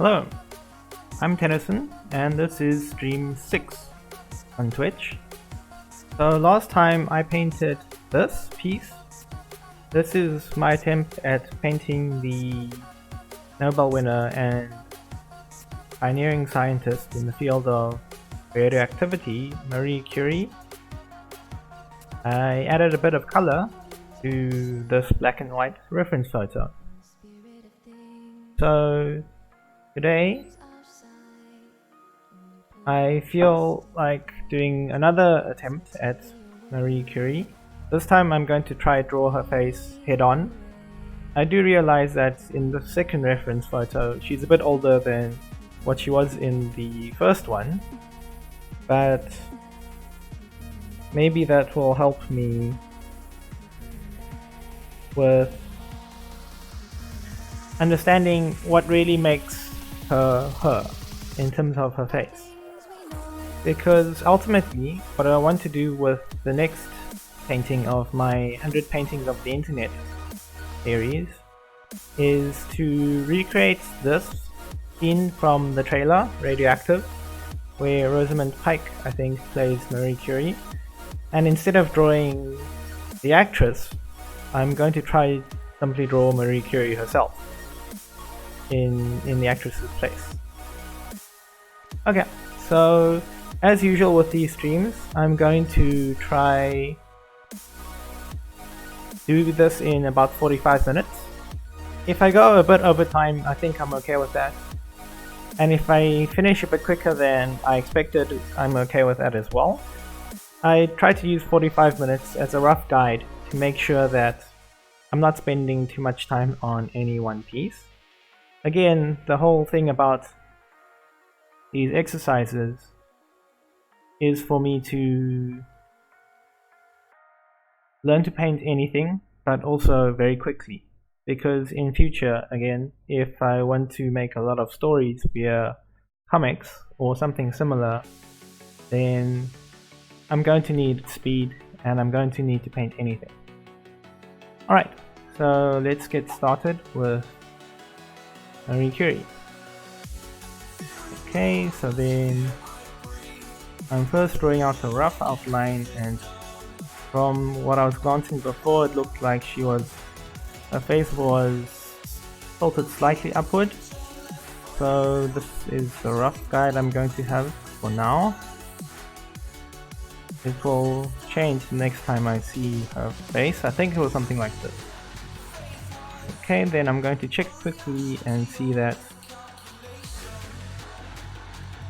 Hello, I'm Tennyson and this is stream 6 on Twitch. So last time I painted this piece. This is my attempt at painting the Nobel winner and pioneering scientist in the field of radioactivity, Marie Curie. I added a bit of color to this black and white reference photo. So today I feel like doing another attempt at Marie Curie. This time I'm going to try draw her face head on. I do realize that in the second reference photo she's a bit older than what she was in the first one, but maybe that will help me with understanding what really makes her her in terms of her face. Because ultimately what I want to do with the next painting of my 100 paintings of the internet series is to recreate this scene from the trailer Radioactive, where Rosamund Pike I think plays Marie Curie, and instead of drawing the actress I'm going to try simply draw Marie Curie herself in the actress's place. Okay, so as usual with these streams, I'm going to try do this in about 45 minutes. If I go a bit over time, I think I'm okay with that. And if I finish a bit quicker than I expected, I'm okay with that as well. I try to use 45 minutes as a rough guide to make sure that I'm not spending too much time on any one piece. Again, the whole thing about these exercises is for me to learn to paint anything, but also very quickly. Because in future, again, if I want to make a lot of stories via comics or something similar, then I'm going to need speed and I'm going to need to paint anything. Alright, so let's get started with Marie Curie. Okay, so then I'm first drawing out a rough outline, and from what I was glancing before it looked like her face was tilted slightly upward. So this is the rough guide I'm going to have for now. It will change the next time I see her face. I think it was something like this. Okay, then I'm going to check quickly and see that,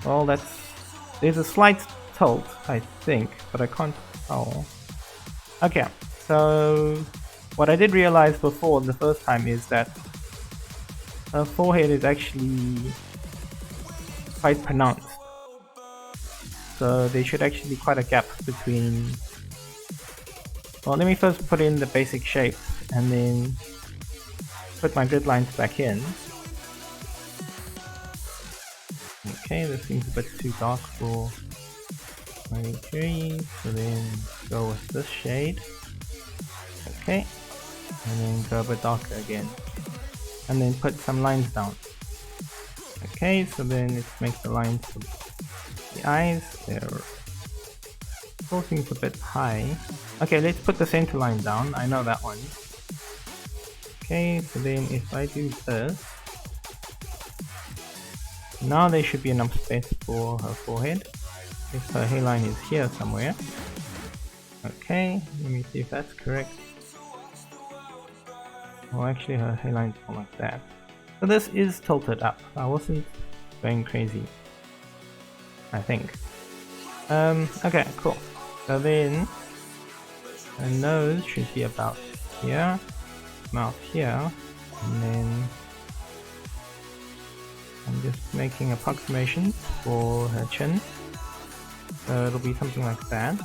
well, there's a slight tilt, I think, but I can't tell. Okay, so what I did realize before the first time is that her forehead is actually quite pronounced. So there should actually be quite a gap between... Well, let me first put in the basic shape and then put my grid lines back in. Okay, this seems a bit too dark for Marie Curie, so then go with this shade. Okay, and then go a bit darker again, and then put some lines down. Okay, so then let's make the lines for the eyes. They're still seems a bit high. Okay, let's put the center line down. I know that one. Okay, so then if I do this, now there should be enough space for her forehead. If her hairline is here somewhere. Okay, let me see if that's correct. Oh, actually her hairline's more like that. So this is tilted up. I wasn't going crazy, I think. Okay, cool. So then her nose should be about here, mouth here, and then I'm just making approximations for her chin. So it'll be something like that.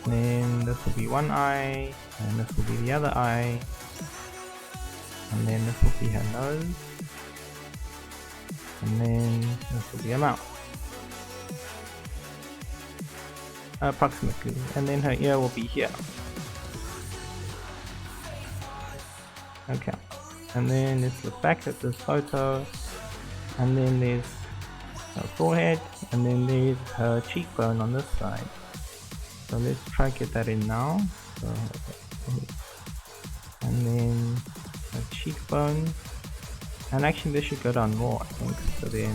And then this will be one eye, and this will be the other eye, and then this will be her nose, and then this will be her mouth. Approximately. And then her ear will be here. Okay. And then let's look back at this photo, and then there's her forehead, and then there's her cheekbone on this side. So let's try get that in now. So, and then her cheekbone, and actually this should go down more, I think. So then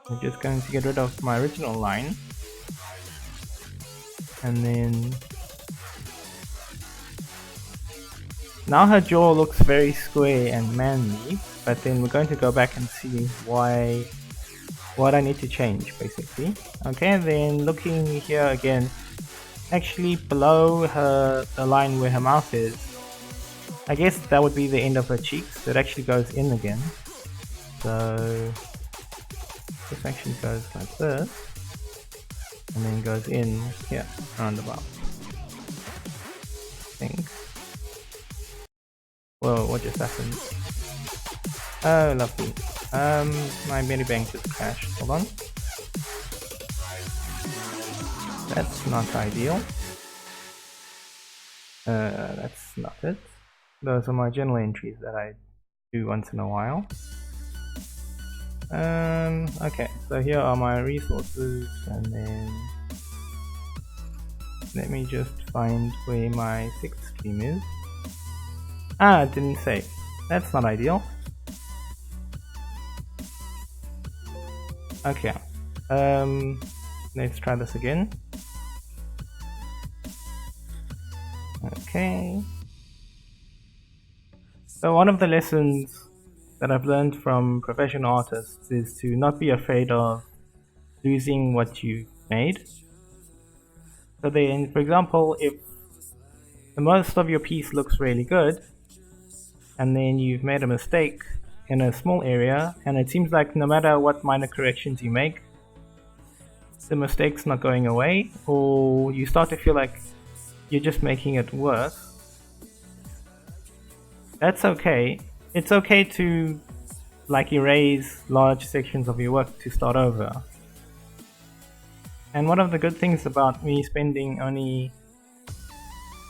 we're just going to get rid of my original line, and then now her jaw looks very square and manly, but then we're going to go back and see what I need to change basically. Okay, then looking here again, actually below the line where her mouth is, I guess that would be the end of her cheeks. It actually goes in again. So this actually goes like this, and then goes in here, roundabout. I think. Whoa, what just happened? Oh, lovely. My Medibank just crashed. Hold on. That's not ideal. That's not it. Those are my journal entries that I do once in a while. Okay, so here are my resources, and then let me just find where my sixth stream is. Ah, it didn't save. That's not ideal. Okay, let's try this again. Okay. So one of the lessons that I've learned from professional artists is to not be afraid of losing what you've made. So then, for example, if the most of your piece looks really good, and then you've made a mistake in a small area, and it seems like no matter what minor corrections you make, the mistake's not going away, or you start to feel like you're just making it worse. That's okay. It's okay to like erase large sections of your work to start over. And one of the good things about me spending only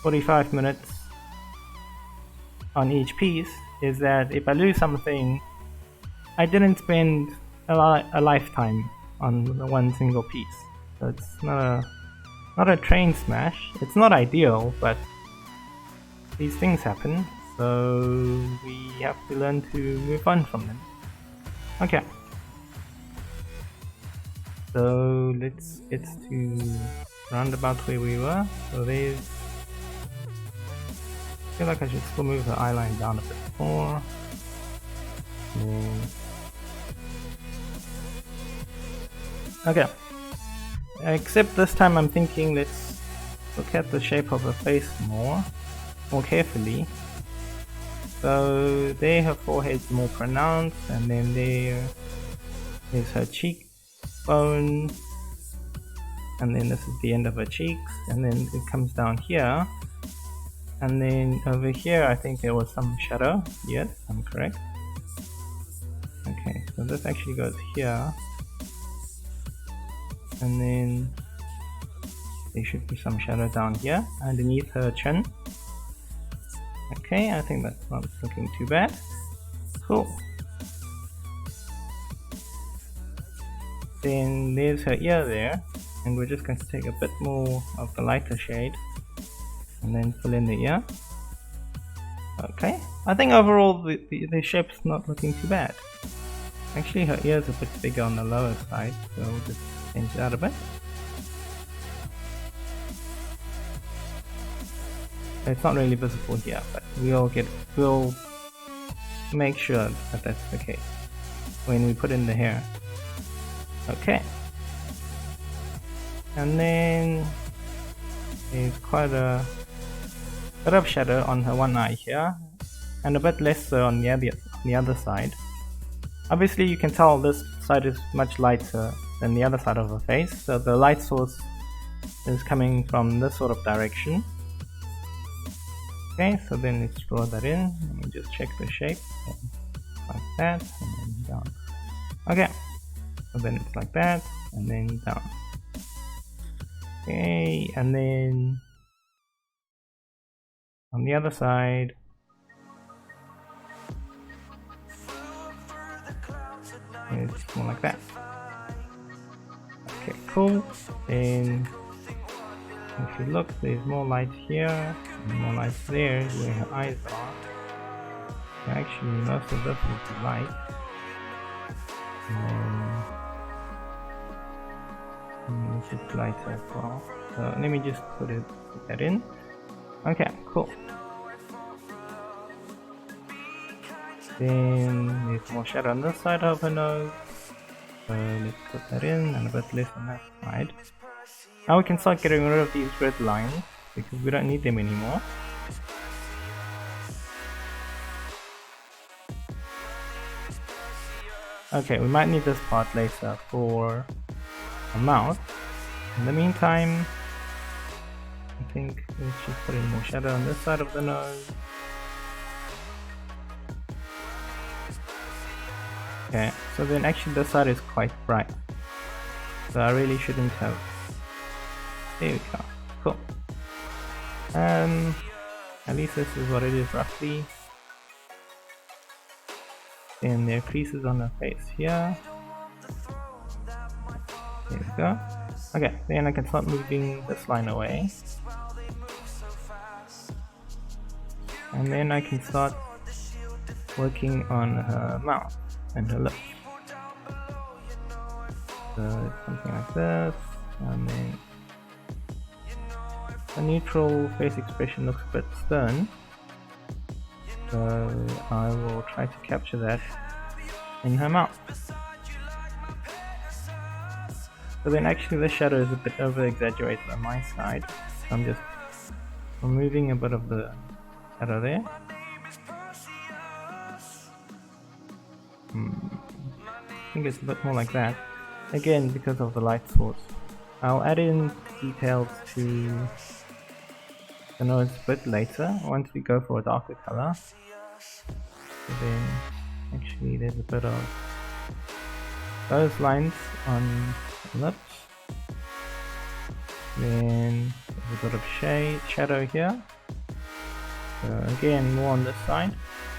45 minutes on each piece is that if I lose something, I didn't spend a lifetime on one single piece. So it's not a train smash. It's not ideal, but these things happen, so we have to learn to move on from them. Okay. So let's get to roundabout where we were. So there's, I feel like I should still move the eye line down a bit more. Okay. Except this time I'm thinking let's look at the shape of her face more carefully. So there her forehead's more pronounced, and then there is her cheekbone, and then this is the end of her cheeks, and then it comes down here, and then over here I think there was some shadow. Yes, I'm correct. Okay, so this actually goes here, and then there should be some shadow down here underneath her chin. Okay, I think that's not looking too bad. Cool. Then there's her ear there, and we're just going to take a bit more of the lighter shade and then fill in the ear. Okay, I think overall the shape's not looking too bad. Actually her ear's a bit bigger on the lower side, so we'll just change that a bit. It's not really visible here, but we'll make sure that that's the case when we put in the hair. Okay, and then there's quite a bit of shadow on her one eye here, and a bit less so on the other side. Obviously you can tell this side is much lighter than the other side of her face, so the light source is coming from this sort of direction. Okay, so then let's draw that in. Let me just check the shape. Like that, and then down. Okay, so then it's like that, and then down. Okay, and then on the other side, It's more like that. Okay, cool. Then if you look, there's more light here and more light there where her eyes are. So actually, most of this will be light. And this is lighter as well. So let me just put that in. Okay, cool. Then there's more shadow on this side of her nose. So let's put that in and a bit less on that side. Now we can start getting rid of these red lines because we don't need them anymore. Okay, we might need this part later for a mouth. In the meantime, I think let's just put in more shadow on this side of the nose. Okay, so then actually this side is quite bright. So I really shouldn't have. There we go. Cool. At least this is what it is roughly. Then there are creases on her face here. There we go. Okay, then I can start moving this line away. And then I can start working on her mouth and her lips. So it's something like this, and then the neutral face expression looks a bit stern. So I will try to capture that in her mouth. So then actually the shadow is a bit over exaggerated on my side. So I'm just removing a bit of the shadow there. I think it's a bit more like that. Again, because of the light source. I'll add in details to the nose a bit later, once we go for a darker color. So then, actually there's a bit of those lines on the lips. Then there's a bit of shadow here. So again, more on this side,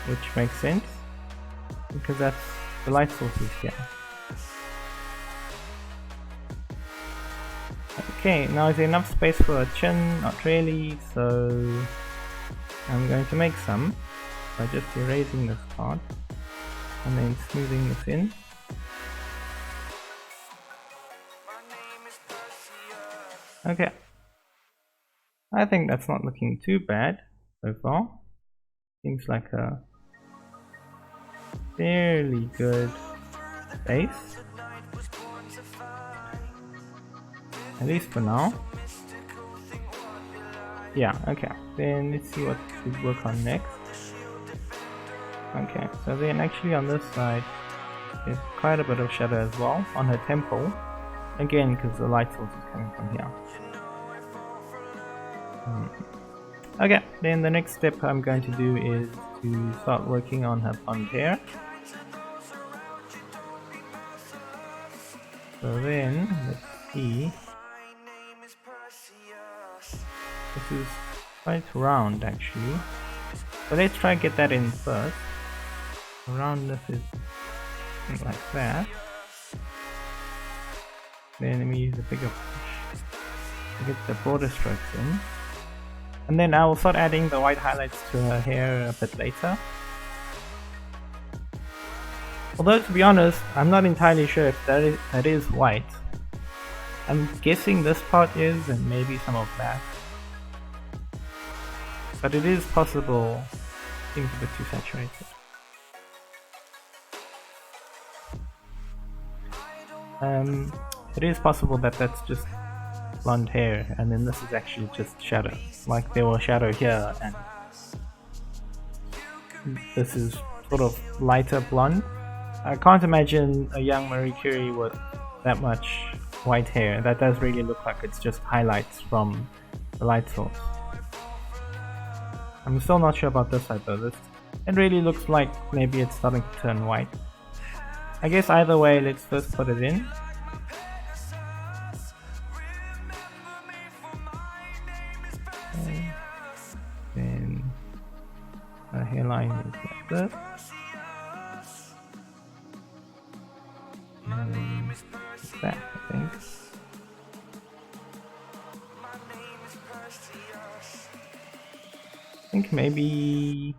which makes sense, because that's the light sources here. Okay, now is there enough space for a chin? Not really, so I'm going to make some by just erasing this part and then smoothing this in. Okay, I think that's not looking too bad so far. Seems like a fairly good base, at least for now. Yeah, okay, then let's see what we work on next. Okay, so then actually on this side there's quite a bit of shadow as well on her temple, again because the light source is coming from here. Okay, then the next step I'm going to do is to start working on her blonde hair. So then, let's see. This is quite round actually. So let's try and get that in first. The roundness is something like that. Then let me use a bigger brush to get the border strokes in. And then I will start adding the white highlights to her hair a bit later. Although to be honest, I'm not entirely sure if that is white. I'm guessing this part is, and maybe some of that. But it is possible. Seems a bit too saturated. It is possible that that's just blonde hair, and then this is actually just shadow. Like there was shadow here, and this is sort of lighter blonde. I can't imagine a young Marie Curie with that much white hair. That does really look like it's just highlights from the light source. I'm still not sure about this side though. It really looks like maybe it's starting to turn white. I guess either way, let's first put it in. Then the hairline is like this. that, I think. I think maybe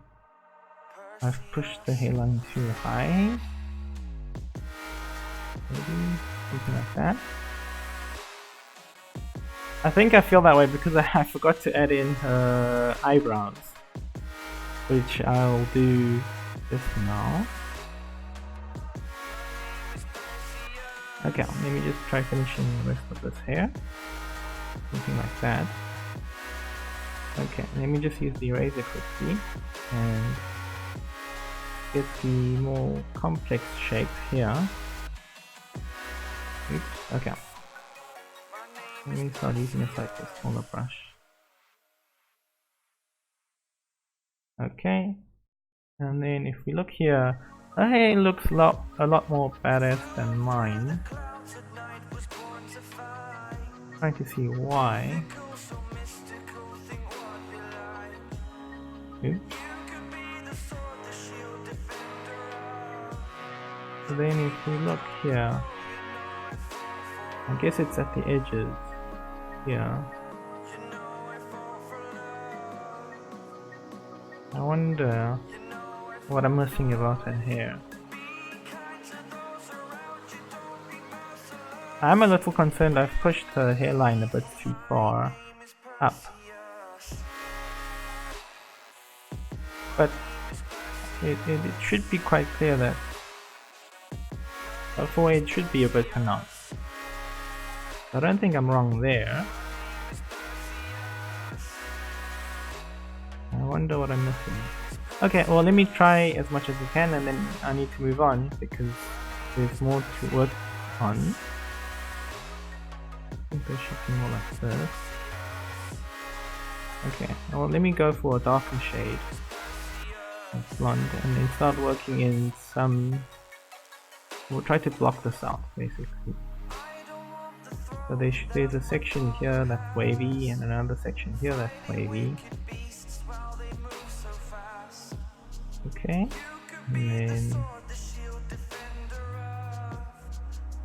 I've pushed the hairline too high. Maybe something like that. I think I feel that way because I forgot to add in her eyebrows, which I'll do just now. Okay, let me just try finishing the rest of this hair. Something like that. Okay, let me just use the eraser quickly and get the more complex shape here. Oops, okay. Let me start using a slightly smaller brush. Okay, and then if we look here, her hair looks a lot more badass than mine. Trying to see why. Oops. So then if we look here, I guess it's at the edges. Yeah. I wonder what I'm missing about her hair. I'm a little concerned I've pushed her hairline a bit too far up. But it should be quite clear that her forehead should be a bit pronounced. I don't think I'm wrong there. I wonder what I'm missing. Okay, well let me try as much as I can and then I need to move on because there's more to work on. I think this should be more like this. Okay, well let me go for a darker shade. Like blonde and then start working in some... We'll try to block this out basically. So there's a section here that's wavy and another section here that's wavy. Okay, and then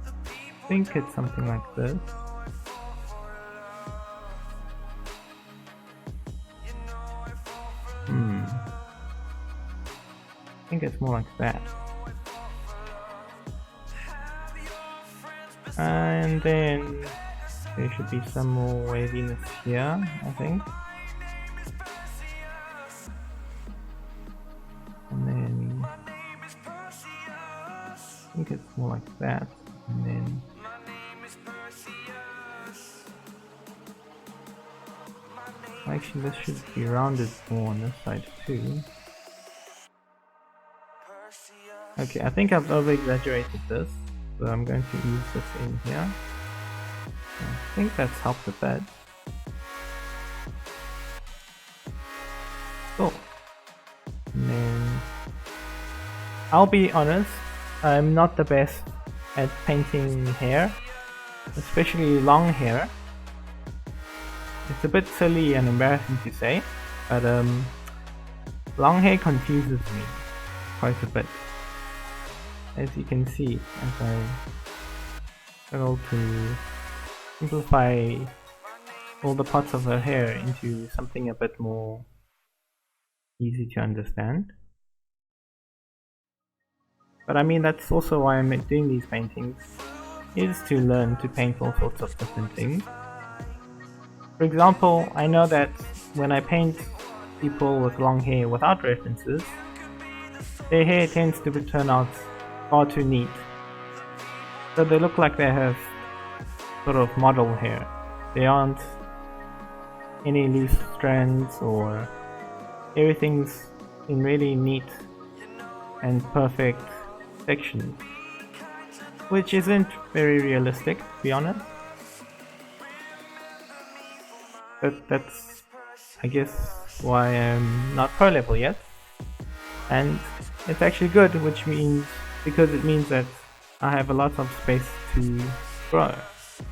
I think it's something like this. I think it's more like that. And then there should be some more waviness here, I think. And then I think it's more like that. And then actually this should be rounded more on this side too. Okay, I think I've over exaggerated this, so I'm going to use this in here. I think that's helped a bit. Cool. And then I'll be honest, I'm not the best at painting hair, especially long hair. It's a bit silly and embarrassing to say, but long hair confuses me quite a bit. As you can see, as I struggle to simplify all the parts of her hair into something a bit more easy to understand. But I mean, that's also why I'm doing these paintings, is to learn to paint all sorts of different things. For example, I know that when I paint people with long hair without references, their hair tends to turn out far too neat. So they look like they have sort of model hair. There aren't any loose strands or everything's in really neat and perfect sections, which isn't very realistic, to be honest. But that's, I guess, why I'm not pro level yet. And it's actually good, which means, because it means that I have a lot of space to grow,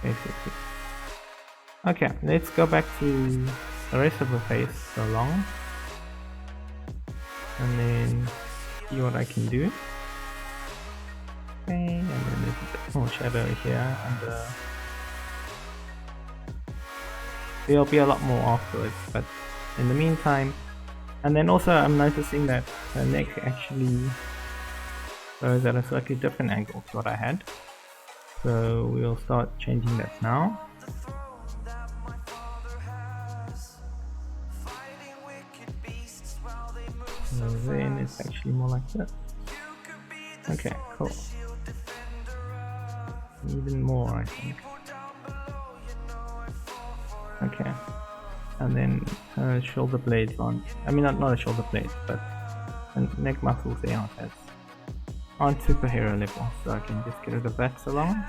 basically. Okay, let's go back to the rest of the face so long. And then see what I can do. Okay, and then this is it. small shadow here, and there'll be a lot more afterwards, but in the meantime. And then also I'm noticing that her neck actually goes at a slightly different angle to what I had, so we'll start changing that now. So then it's actually more like this. Okay, cool. Even more, I think. Okay. And then her shoulder blades on. I mean, not a shoulder blade, but neck muscles, they aren't superhero level, so I can just get rid of that so long.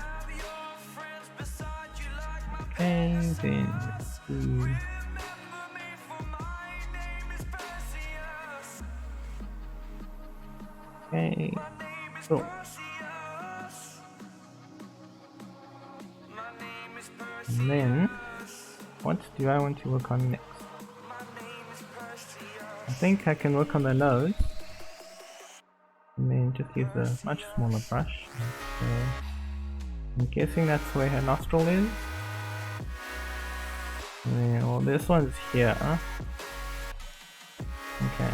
Okay, then let's see. Okay, cool. And then, what do I want to work on next? I think I can work on the nose, and then just use a much smaller brush. I'm guessing that's where her nostril is. And then, well, this one's here. Okay.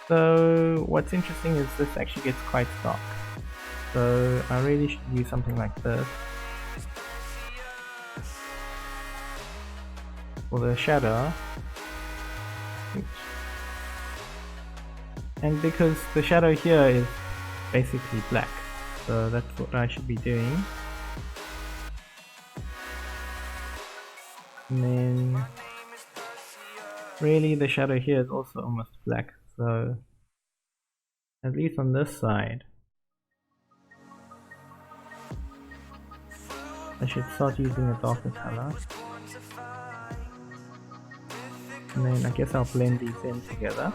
So what's interesting is this actually gets quite dark. So I really should use something like this for the shadow. And because the shadow here is basically black, so that's what I should be doing. And then really the shadow here is also almost black, so at least on this side I should start using a darker color. And then I guess I'll blend these in together.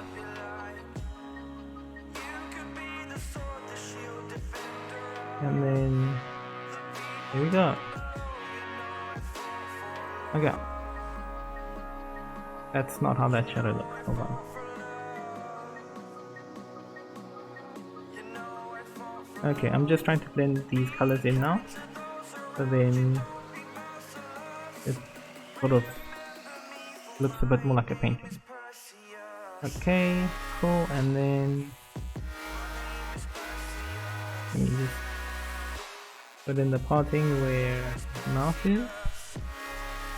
And then here we go. Okay. That's not how that shadow looks. Hold on. Okay, I'm just trying to blend these colors in now. So then it sort of looks a bit more like a painting. Okay, cool, and then let me just put in the parting where the mouth is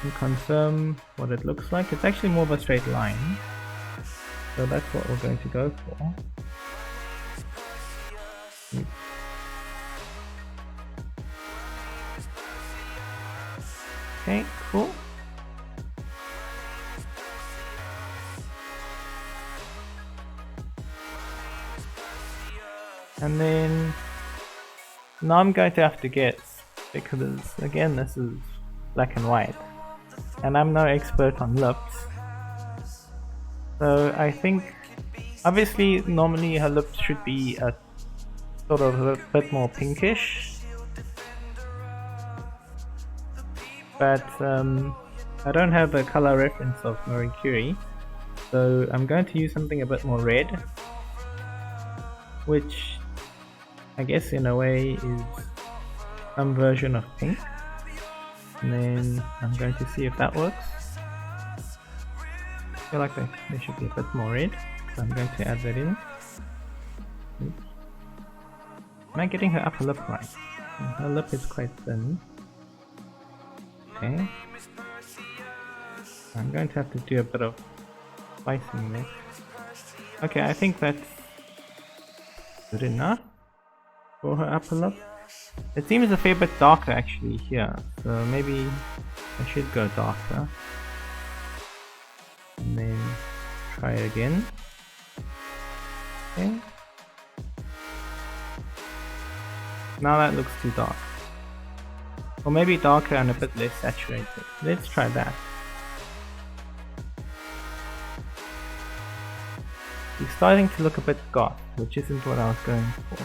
and confirm what it looks like. It's actually more of a straight line, so that's what we're going to go for. Okay, cool. And then now I'm going to have to guess, because again this is black and white and I'm no expert on lips. So I think obviously normally her lips should be a sort of a bit more pinkish, but I don't have a color reference of Marie Curie, so I'm going to use something a bit more red, which I guess in a way is some version of pink. And then I'm going to see if that works. I feel like there should be a bit more red, so I'm going to add that in. Oops. Am I getting her upper lip right? Her lip is quite thin. Okay. I'm going to have to do a bit of spicing there. Okay, I think that's good enough for her upper lip. It seems a fair bit darker actually here, so maybe I should go darker. And then try it again. Okay. Now that looks too dark. Or maybe darker and a bit less saturated. Let's try that. It's starting to look a bit goth, which isn't what I was going for.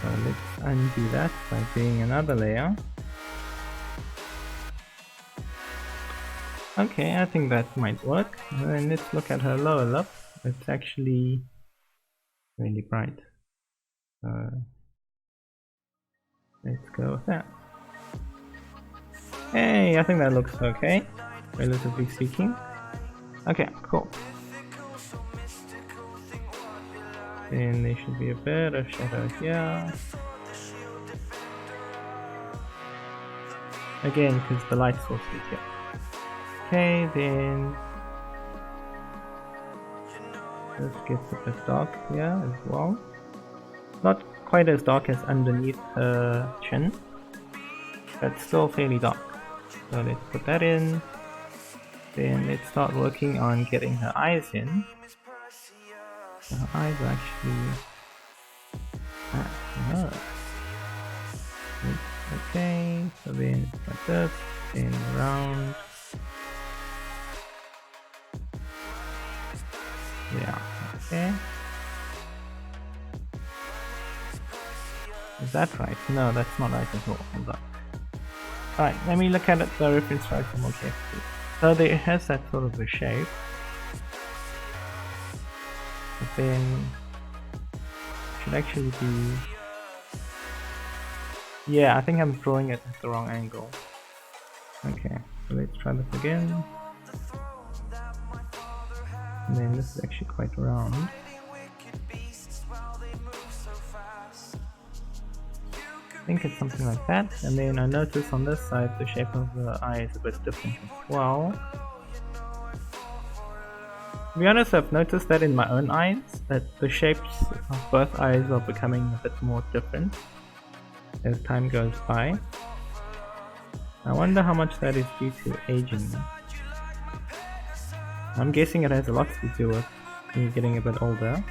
So let's undo that by doing another layer. Okay, I think that might work. And then let's look at her lower lip. It's actually really bright. Let's go with that. Hey, I think that looks okay, relatively speaking. Okay, cool. Then there should be a bit of shadow here. Again, because the light source is here. Okay, then this gets a bit dark here as well. Not quite as dark as underneath her chin, but still fairly dark. So let's put that in. Then let's start working on getting her eyes in. So her eyes are actually at her. Okay, so then it's like this, then round. Yeah, okay. Is that right? No, that's not right at all. Hold on. Alright, let me look at it, the reference photo more carefully. So there has that sort of a shape. But then it should actually be... Yeah, I think I'm drawing it at the wrong angle. Okay, so let's try this again. And then this is actually quite round. I think it's something like that. And then I notice on this side the shape of the eye is a bit different as well. To be honest, I've noticed that in my own eyes, that the shapes of both eyes are becoming a bit more different as time goes by. I wonder how much that is due to aging. I'm guessing it has a lot to do with me getting a bit older.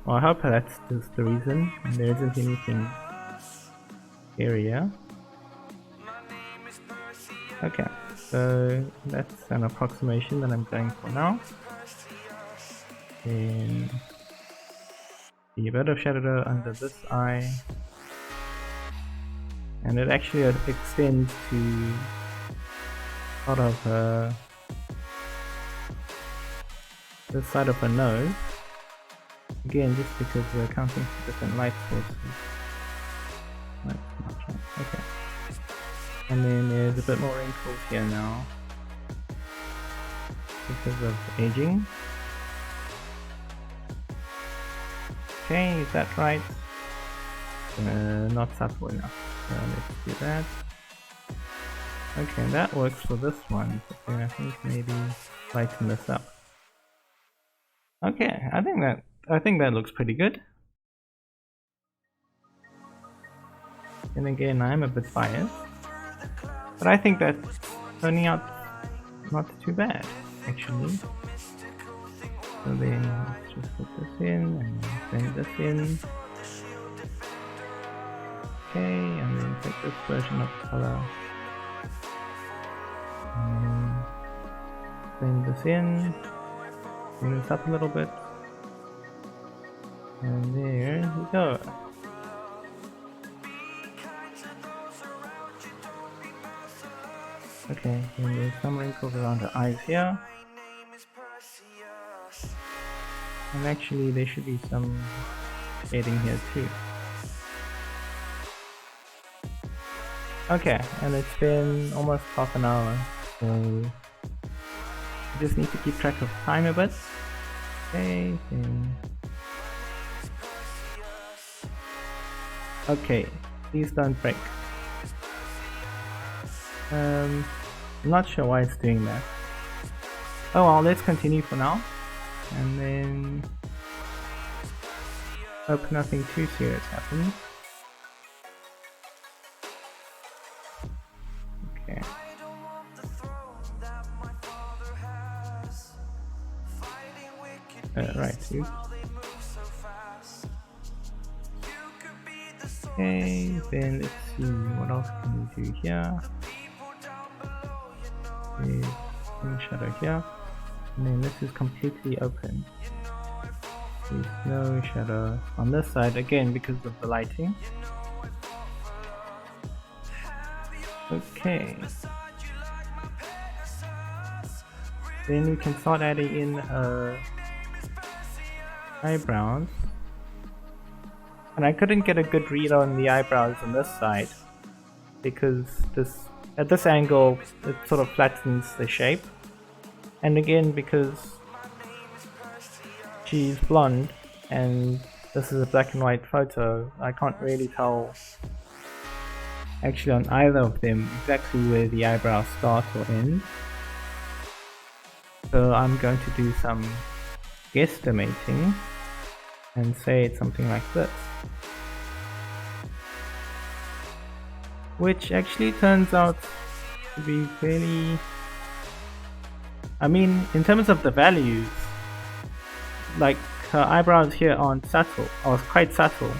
Well, I hope that's just the reason, and there isn't anything area. Okay, so that's an approximation that I'm going for now. Then a bit of shadow under this eye, and it actually extends to part of this side of her nose. Again, just because we're accounting for different light sources. That's not right. Okay. And then there's a bit more wrinkles here now because of aging. Okay, is that right? Not subtle enough. So let's do that. Okay, that works for this one, but then I think maybe lighten this up. Okay, I think that looks pretty good. And again, I'm a bit biased, but I think that's turning out not too bad, actually. So then let's just put this in and send this in. Okay, and then take this version of color and send this in. Bring this up a little bit. And there we go. Okay, and there's some wrinkles around the eyes here. And actually there should be some shading here too. Okay, and it's been almost half an hour, so you just need to keep track of time a bit. Okay, then... Okay, please don't break. I'm not sure why it's doing that. Oh well, let's continue for now. And then hope nothing too serious happens. Okay. Right, oops. Okay, then let's see what else can we do here. There's some shadow here, and then this is completely open. There's no shadow on this side, again because of the lighting. Okay. Then we can start adding in eyebrows. And I couldn't get a good read on the eyebrows on this side because at this angle it sort of flattens the shape. And again, because she's blonde and this is a black and white photo, I can't really tell actually on either of them exactly where the eyebrows start or end. So I'm going to do some guesstimating and say it's something like this. Which actually turns out to be fairly... I mean, in terms of the values, like her eyebrows here aren't subtle, or quite subtle.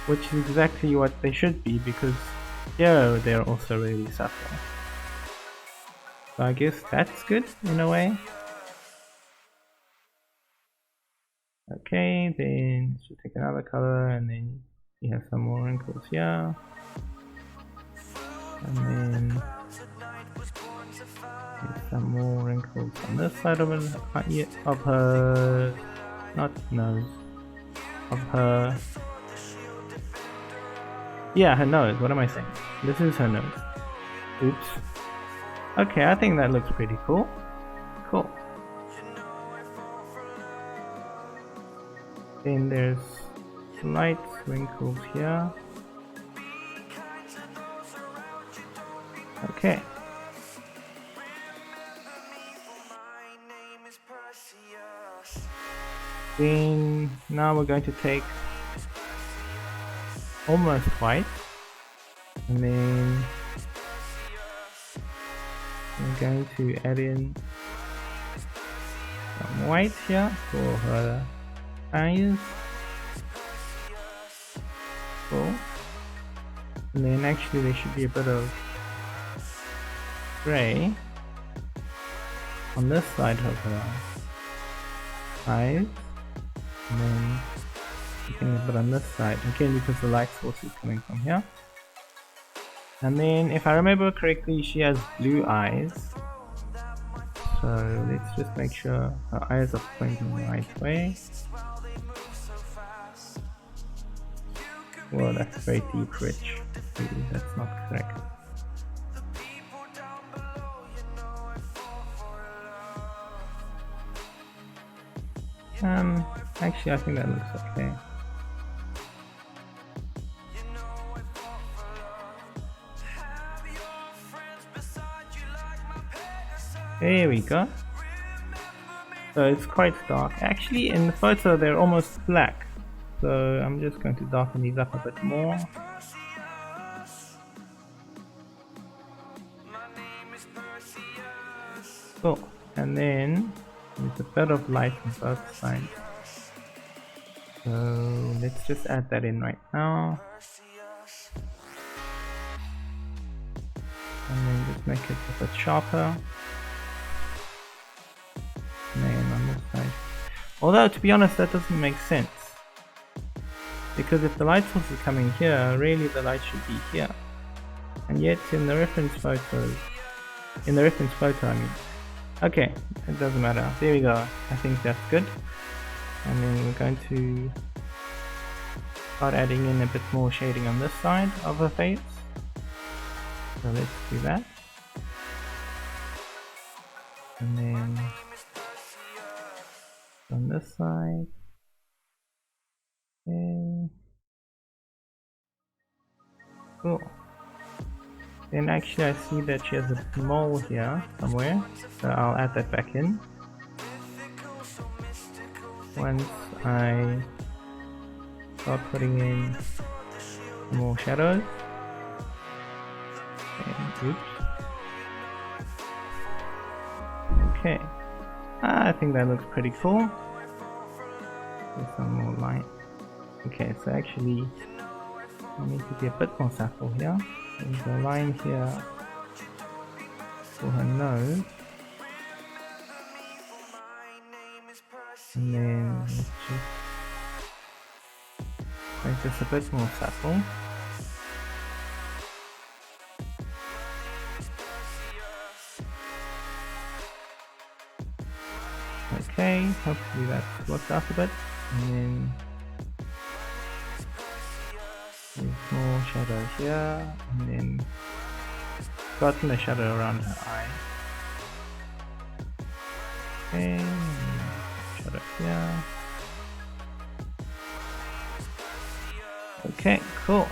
Which is exactly what they should be, because here they're also really subtle. So I guess that's good in a way. Okay, then she'll take another color and then she has some more wrinkles here. And then there's some more wrinkles on this side of her, not nose, of her, yeah, her nose, what am I saying? This is her nose. Oops. Okay, I think that looks pretty cool. Cool. Then there's slight wrinkles here. Okay. Then now we're going to take almost white, and then we're going to add in some white here for her eyes. Cool. And then actually there should be a bit of grey on this side of her eyes, and then a bit on this side, again because the light source is coming from here. And then if I remember correctly, she has blue eyes, so let's just make sure her eyes are pointing the right way. Well, that's very deep rich. Maybe that's not correct. Actually I think that looks okay. There we go. So it's quite dark. Actually in the photo they're almost black. So I'm just going to darken these up a bit more. Cool. And then there's a bit of light on both sides. So let's just add that in right now. And then just make it a bit sharper. And then on this side. Although to be honest that doesn't make sense. Because if the light source is coming here, really the light should be here. And yet in the reference photo I mean. Okay, it doesn't matter. There we go. I think that's good. And then we're going to start adding in a bit more shading on this side of her face. So let's do that. And then on this side. Okay. Cool. Then actually I see that she has a mole here somewhere, so I'll add that back in. Once I start putting in more shadows. And, oops. Okay. I think that looks pretty cool. There's some more light. Okay, so actually I need to be a bit more subtle here. There's a line here for her nose. And then let's just make this a bit more subtle. Okay, hopefully that works out a bit. And then small shadow here, and then gotten a shadow around her eye. Okay, shadow here. Okay, cool.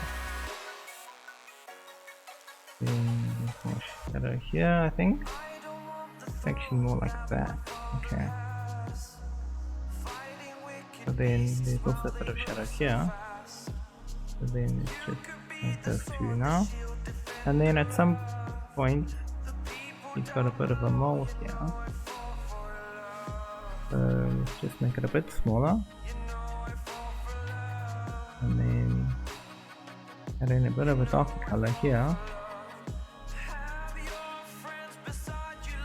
Then more shadow here, I think. It's actually more like that. Okay. So then there's also a bit of shadow here. So then it's just like those two now. And then at some point, he's got a bit of a mole here. So let's just make it a bit smaller. And then add in a bit of a darker color here.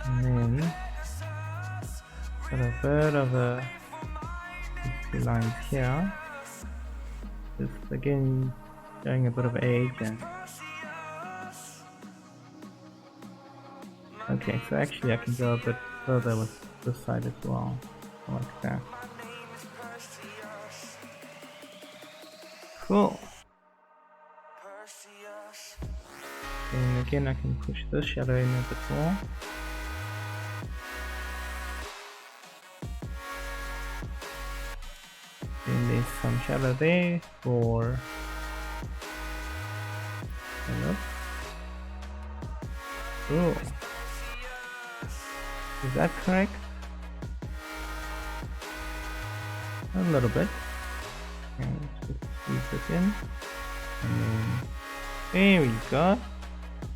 And then got a bit of a two lines here. Just again showing a bit of age and okay, so actually I can go a bit further with this side as well. Like that. Cool. And again I can push this shadow in a bit more. And there's some shadow there for oh, is that correct? A little bit. Okay, let's just squeeze this in. And then there we go.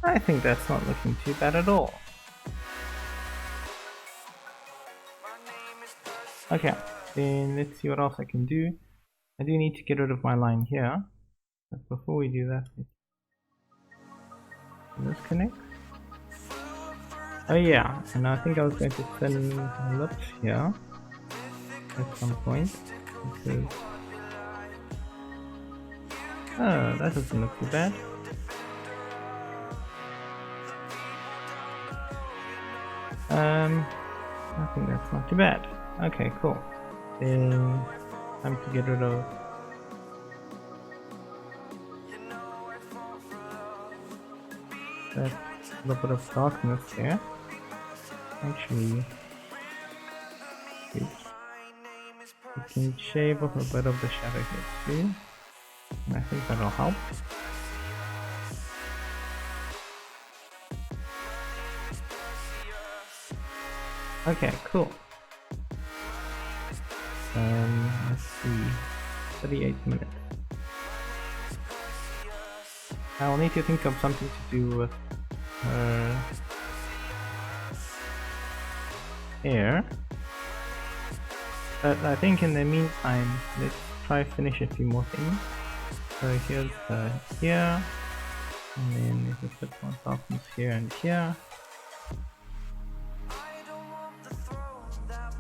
I think that's not looking too bad at all. Okay, then let's see what else I can do. I do need to get rid of my line here. But before we do that, let's connect. Oh yeah, and I think I was going to thin my lips here at some point. Because oh, that doesn't look too bad. I think that's not too bad. Okay, cool. Then time to get rid of that little bit of darkness there. Actually, we can shave off a bit of the shadow here too. And I think that'll help. Okay, cool. Let's see, 38 minutes. I'll need to think of something to do with her hair. But I think in the meantime, let's try finish a few more things. So here's here, and then there's a bit more darkness here and here.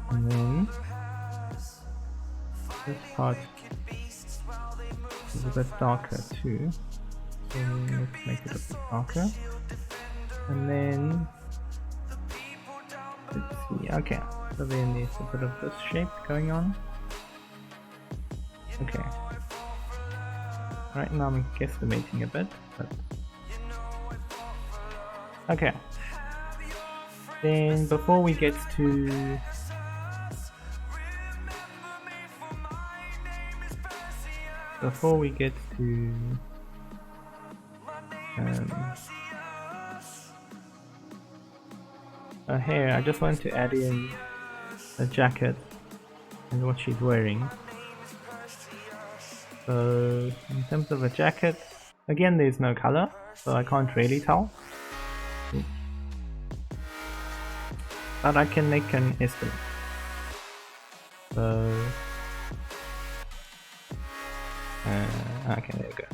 And then this part is a bit darker too, so let's make it a bit darker. And then let's see, okay, so then there's a bit of this shape going on. Okay, right now I'm guesstimating a bit, but okay. Then before we get to her hair, I just want to add in a jacket and what she's wearing. So in terms of a jacket, again there's no color, so I can't really tell. But I can make an estimate. So okay, there we go.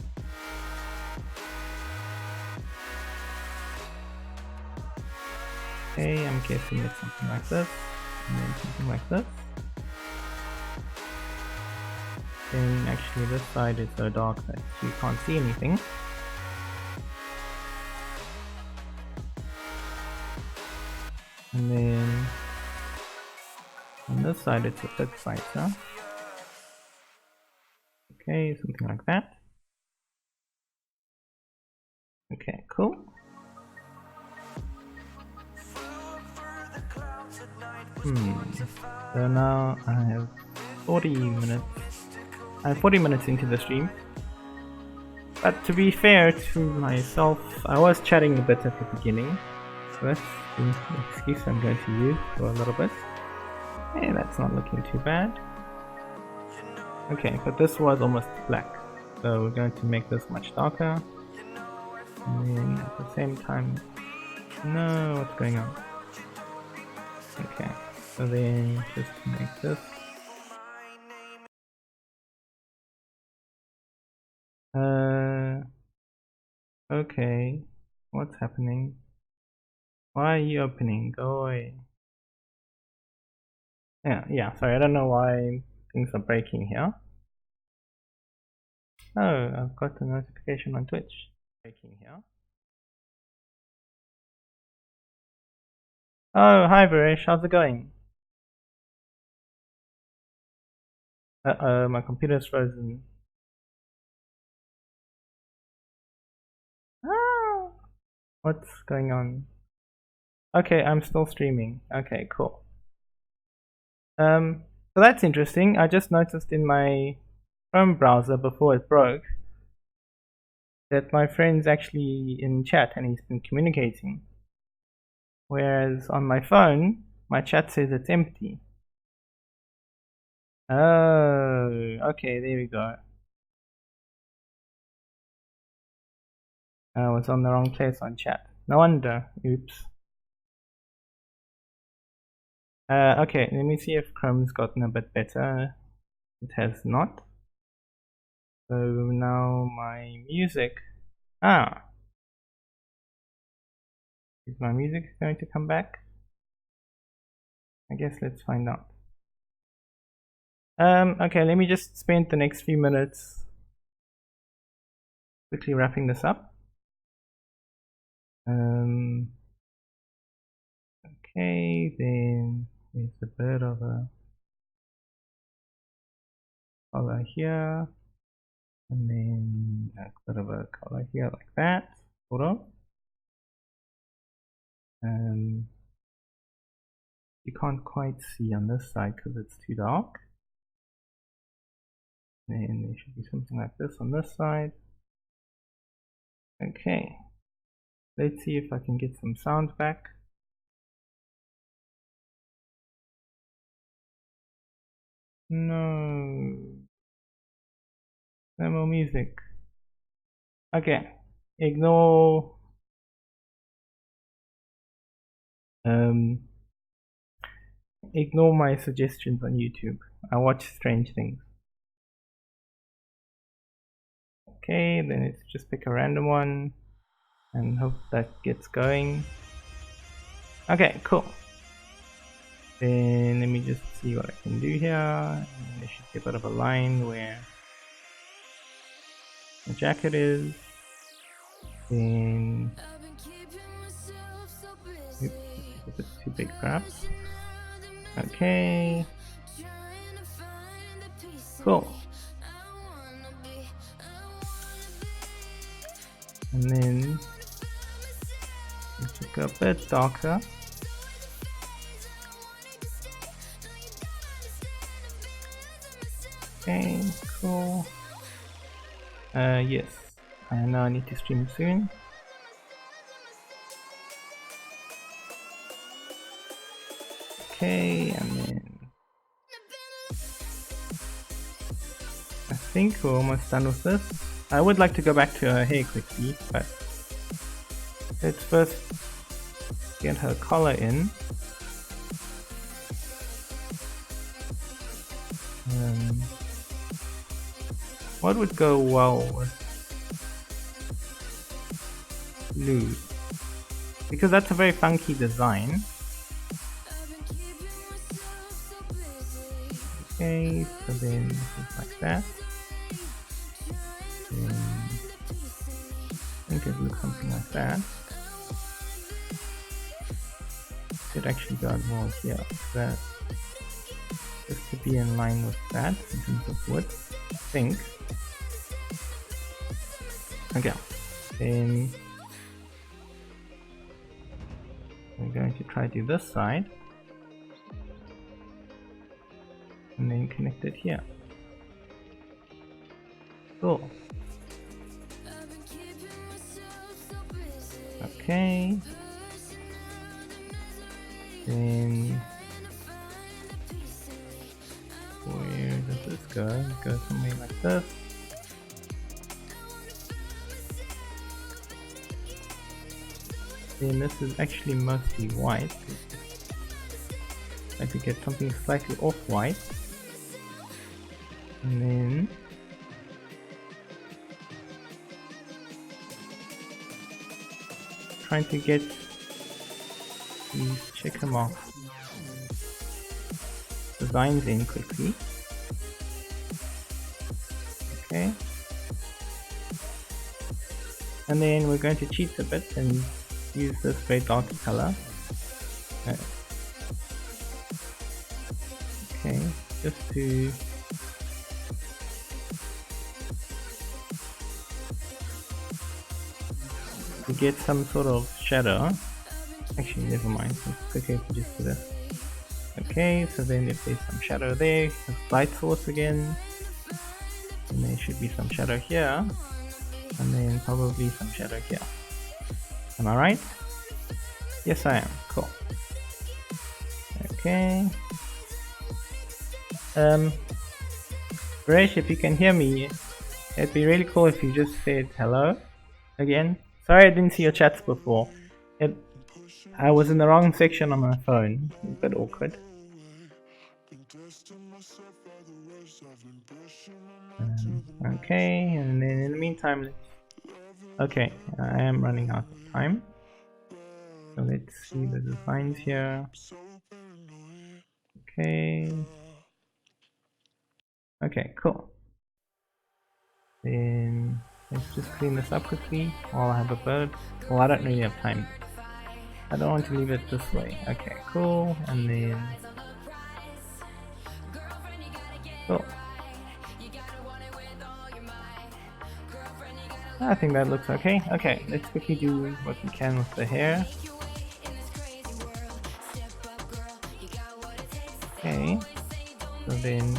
Okay, I'm guessing it's something like this, and then something like this. Then actually this side is so dark that you can't see anything. And then on this side it's a bit brighter. Okay, something like that. Okay, cool. So now I have 40 minutes. I'm 40 minutes into the stream. But to be fair to myself, I was chatting a bit at the beginning. So that's the excuse I'm going to use for a little bit. Hey, that's not looking too bad. Okay, but this was almost black. So we're going to make this much darker. And then at the same time... No, what's going on? Okay, so then just make this... Okay, what's happening? Why are you opening? Go away. Yeah, sorry, I don't know why things are breaking here. Oh, I've got a notification on Twitch. Breaking here. Oh, hi Varesh, how's it going? Uh-oh, my computer's frozen. Ah, what's going on? Okay, I'm still streaming. Okay, cool. So that's interesting. I just noticed in my Chrome browser before it broke that my friend's actually in chat and he's been communicating. Whereas on my phone, my chat says it's empty. Oh, okay, there we go. I was on the wrong place on chat. No wonder. Oops. Okay, let me see if Chrome's gotten a bit better. It has not. So now my music. Ah! Is my music going to come back? I guess let's find out. Okay, let me just spend the next few minutes quickly wrapping this up. Okay, then there's a bit of a color here, and then a bit of a color here like that, sort of. You can't quite see on this side because it's too dark. Then there should be something like this on this side. Okay, let's see if I can get some sound back. No more music. Okay, ignore ignore my suggestions on YouTube. I watch strange things. Okay, then let's just pick a random one and hope that gets going. Okay, cool. Then let me just see what I can do here. There should be a bit of a line where the jacket is. Then oops, a bit too big perhaps. Okay. Cool. And then let's go a bit darker. Okay, cool. Yes. I now need to stream soon. Okay, and then I think we're almost done with this. I would like to go back to her hair quickly, but let's first get her collar in. What would go well with blue? Because that's a very funky design. Okay, so then it's like that. Then I think it looks something like that. It actually got more here. That just to be in line with that in terms of width, I think. Okay, then we're going to try to do this side. And then connect it here. Cool. Okay. Then where does this go? It goes somewhere like this. Then this is actually mostly white. I could get something slightly off white. And then trying to get these checker mark designs in quickly. Okay. And then we're going to cheat a bit and use this very dark color. Okay, just to get some sort of shadow. Actually, never mind. It's okay to just do this. Okay, so then if there's some shadow there, light source again, and there should be some shadow here, and then probably some shadow here. Am I right? Yes, I am. Cool. Okay. Suresh, if you can hear me, it'd be really cool if you just said hello again. Sorry I didn't see your chats before. I was in the wrong section on my phone. A bit awkward. Okay, and then in the meantime, okay, I am running out of time. So let's see the designs here. Okay. Okay, cool. Then let's just clean this up quickly while I have a bird. Well, I don't really have time. I don't want to leave it this way. Okay, cool. And then cool. I think that looks okay. Okay, let's quickly do what we can with the hair. Okay, so then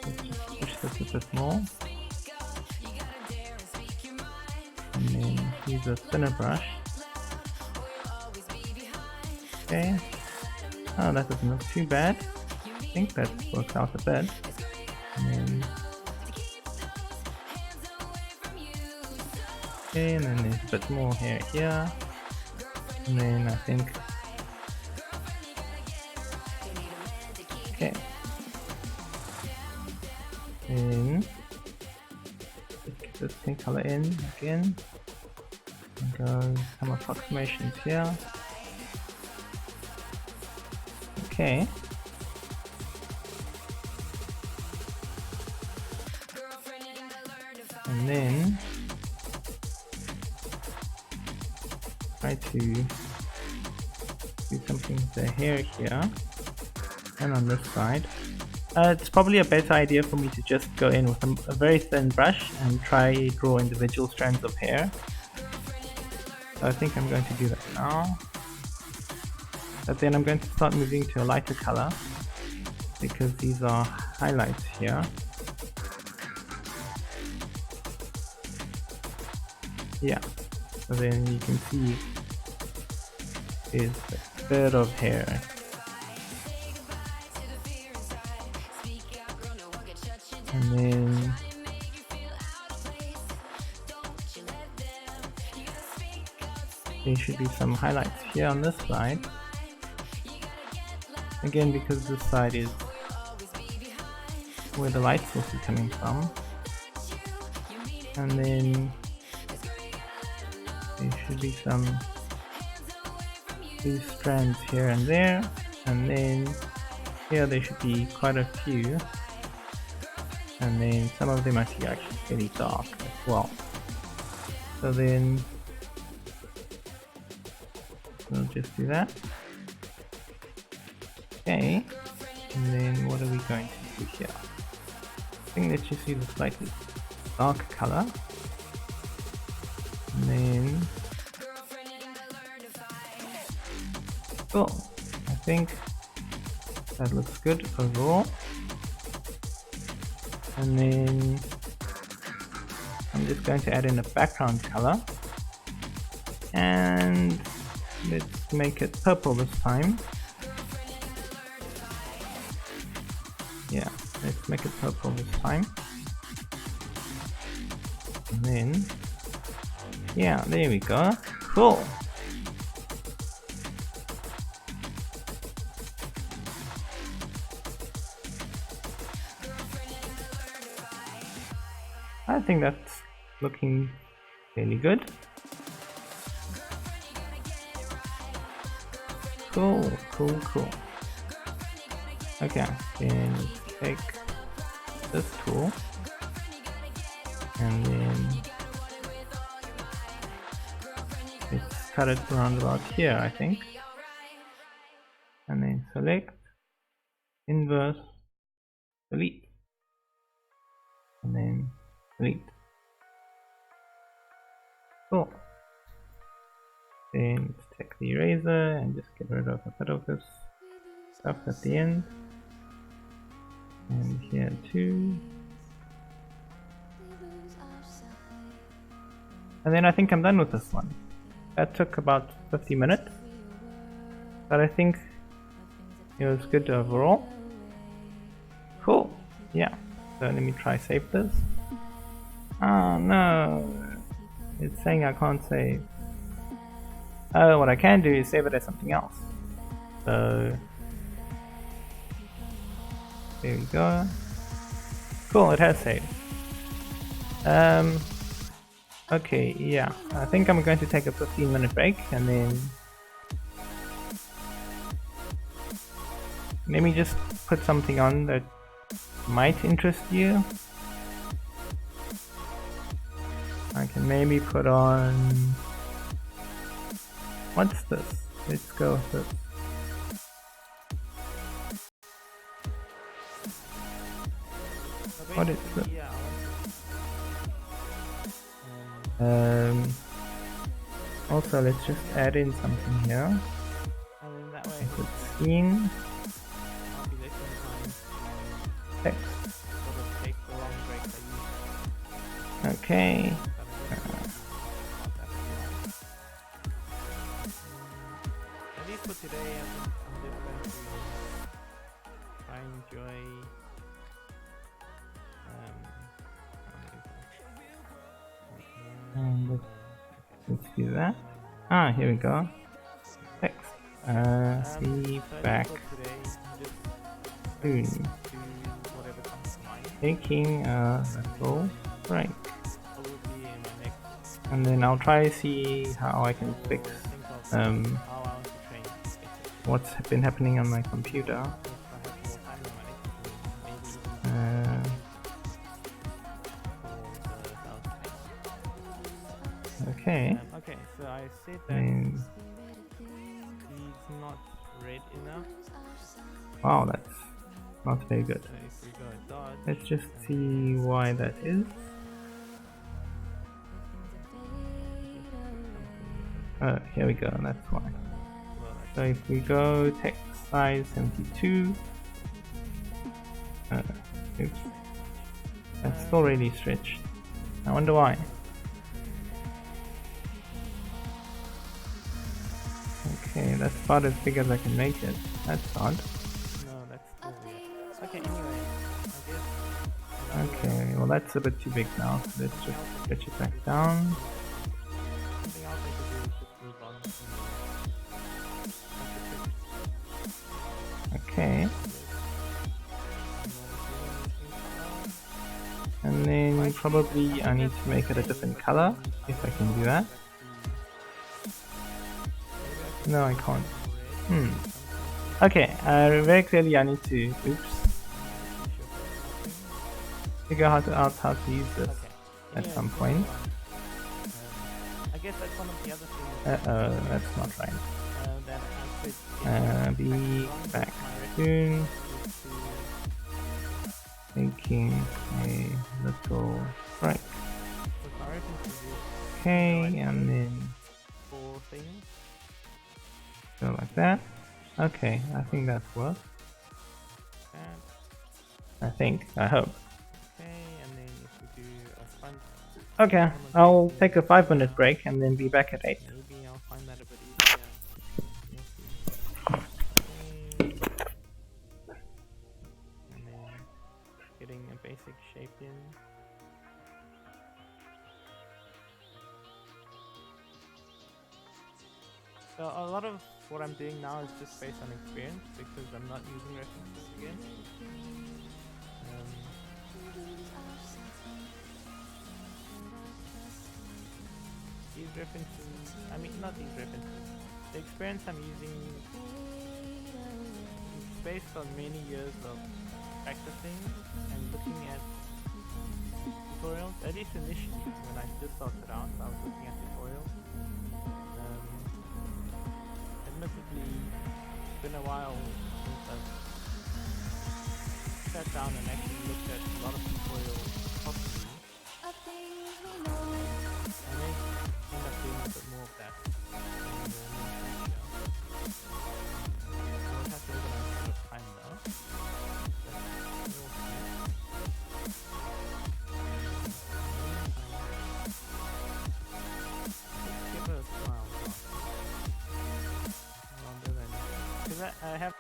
let's just push this a bit more. And then use a thinner brush. Okay. Oh, that doesn't look too bad. I think that works out a bit. And then okay, and then there's a bit more hair here. And then I think okay. Then let's get this pink color in again. And go some approximations here. Okay. And then try to do something with the hair here and on this side. It's probably a better idea for me to just go in with a very thin brush and try draw individual strands of hair. So I think I'm going to do that now. But then I'm going to start moving to a lighter color because these are highlights here. Yeah, so then you can see there's a bit of hair. And then there should be some highlights here on this side. Again, because this side is where the light source is coming from. And then there should be some these strands here and there. And then here there should be quite a few. And then some of them are actually really dark as well. So then we'll just do that. Okay, and then what are we going to do here? I think let's just use a slightly darker color. And then Cool. I think that looks good overall. And then I'm just going to add in a background color. And let's make it purple this time. Yeah, let's make it purple this time. And then, yeah, there we go. Cool. I think that's looking really good. Cool, cool, cool. Okay, then take this tool and then let's cut it around about here, I think. And then select, inverse, delete, and then delete. Cool. Then let's take the eraser and just get rid of a bit of this stuff at the end. And here too. And then I think I'm done with this one. That took about 50 minutes. But I think it was good overall. Cool. Yeah. So let me try save this. Oh no. It's saying I can't save. Oh, what I can do is save it as something else. So there we go. Cool, it has saved. Okay, yeah. I think I'm going to take a 15-minute break and then let me just put something on that might interest you. I can maybe put on... What's this? Let's go with this. What is this? Also, let's just add in something here. Scene. Text. Okay. At least for today, I'm just going to try and enjoy. And let's do that. Ah, here we go. Text. See back soon. Taking a little break. And then I'll try to see how I can fix what's been happening on my computer. Okay. Okay, so I said that he's not red enough. Wow, that's not very good. Let's just see why that is. Oh, here we go, that's why. So if we go text size 72, oops, that's still really stretched. I wonder why. Okay, that's about as big as I can make it. That's odd. No, that's still weird. Okay, anyway, I guess. Okay, well that's a bit too big now. So let's just stretch it back down. Something else I could do is just move on. Okay. And then probably I need to make it a different color, if I can do that. No, I can't. Okay, very clearly I need to, figure out how to use this at some point. I guess that's one of the other things. That's not right. Be back soon. Taking a little break. Okay, and then go like that. Okay, I think that works. I hope. Okay, and then if we do a front. Okay, I'll take a 5-minute break and then be back at 8. Maybe I'll find that a bit easier. Okay. And then getting a basic shape in. So a lot of what I'm doing now is just based on experience because I'm not using references again. These references, not these references. The experience I'm using is based on many years of practicing and looking at tutorials. At least initially, when I just started out, I was looking at tutorials. Admittedly, it's been a while since I've sat down and actually looked at a lot of tutorials properly. I may end up doing a bit more of that in the near future. I would have to organize a bit of time though. Let's give it a smile. Longer than because I have.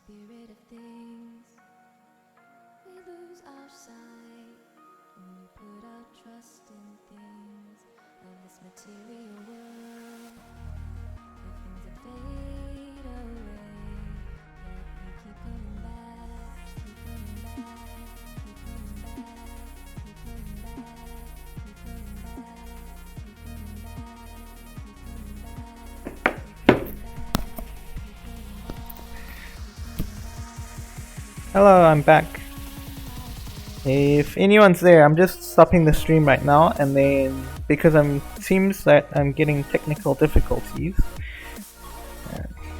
Spirit of things, we lose our sight when we put our trust in things of this material world. The things that fade away, yet we keep coming back, keep coming back, keep coming back, keep coming back, keep coming back, keep coming back, keep coming back, keep coming back. Hello, I'm back. If anyone's there, I'm just stopping the stream right now, and then because seems that I'm getting technical difficulties.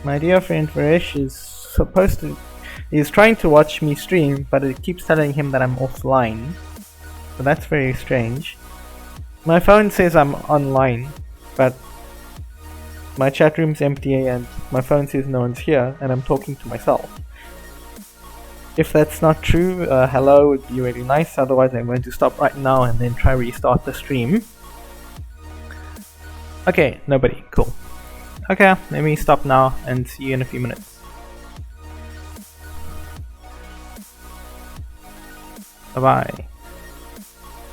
My dear friend Varesh is trying to watch me stream, but it keeps telling him that I'm offline. So that's very strange. My phone says I'm online, but my chat room's empty and my phone says no one's here, and I'm talking to myself. If that's not true, hello would be really nice, otherwise I'm going to stop right now and then try restart the stream. Okay, nobody, cool. Okay, let me stop now and see you in a few minutes. Bye bye.